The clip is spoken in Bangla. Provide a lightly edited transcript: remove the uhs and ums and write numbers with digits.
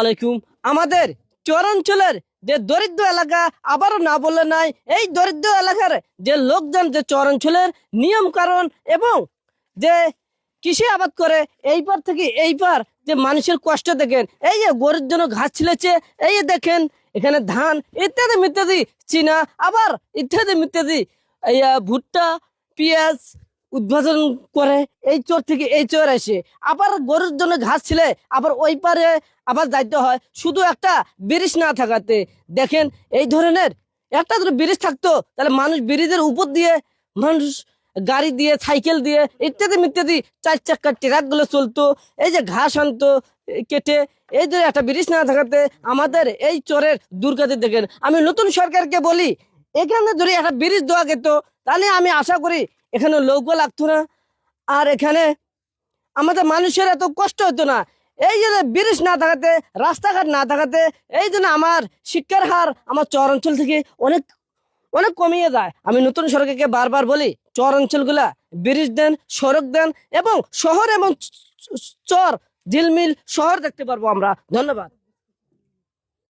আলাইকুম। আমাদের চরাঞ্চলের যে দরিদ্র এলাকা, আবারও না বললে নাই, এই দরিদ্র এলাকার যে লোকজন যে চরাঞ্চলের নিয়ম কারণ এবং যে কৃষি আবাদ করে এই পার থেকে এই পার যে মানুষের কষ্ট দেখেন, এই যে গরুর জন্য ঘাস ছিলেছে, এই যে দেখেন এখানে ধান ইত্যাদি ইত্যাদি চীনা আবার ইত্যাদি ইত্যাদি এই ভুট্টা পেঁয়াজ উদ্ভাবন করে এই চর থেকে এই চর এসে আবার গরুর জন্য ঘাস ছিলে আবার ওই পারে আবার যাইতে হয় শুধু একটা ব্রিজ না থাকাতে। দেখেন এই ধরনের একটা যদি ব্রিজ থাকতো তাহলে মানুষ ব্রিজের উপর দিয়ে মানুষ গাড়ি দিয়ে সাইকেল দিয়ে ইত্যাদি ইত্যাদি চার চাক্কার ট্রাক গুলো চলতো, এই যে ঘাস আনতো কেটে। এই যে একটা ব্রিজ না থাকাতে আমাদের এই চরের দুর্গতি দেখেন। আমি নতুন সরকারকে বলি এখানে যদি একটা ব্রিজ দেওয়া যেত তাহলে আমি আশা করি এখানে লোকও লাগতো না, আর এখানে আমাদের মানুষের এত কষ্ট হতো না। এই যে ব্রিজ না থাকাতে, রাস্তাঘাট না থাকাতে এই জন্য আমার শিক্ষার হার আমার চর অঞ্চল থেকে অনেক অনেক কমিয়ে যায়। আমি নতুন সরকারকে বারবার বলি চর অঞ্চলগুলা ব্রিজ দেন, সড়ক দেন এবং শহর এবং চর ঝিলমিল শহর দেখতে পারবো আমরা। ধন্যবাদ।